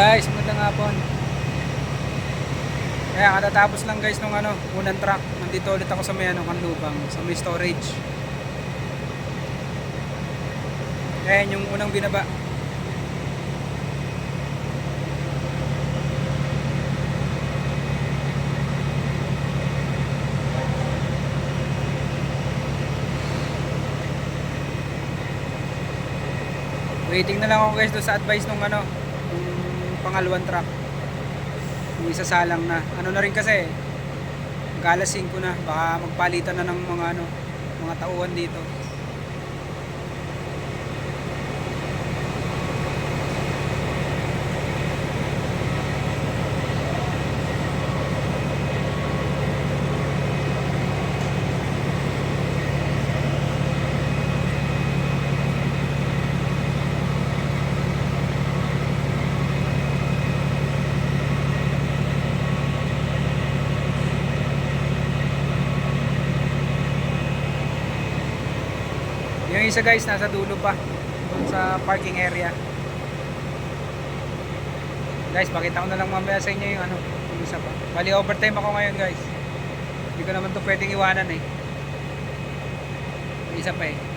Guys, magandang hapon. Kaya katatapos lang guys nung unang truck. Nandito ulit ako sa may Kanlubang, sa may storage. Ayan yung unang binaba. Waiting na lang ako guys doon sa advice nung yung pangalawang truck. Yung isasalang na. Ano na rin kasi, mag-alas 5 na. Baka magpalitan na ng mga tauhan dito. Yung isa guys, nasa dulo pa. Doon sa parking area. Guys, pakita ko na lang mamaya sa inyo yung isa pa. Bali, overtime ako ngayon guys. Hindi ko naman to pwedeng iwanan eh. Yung isa pa eh.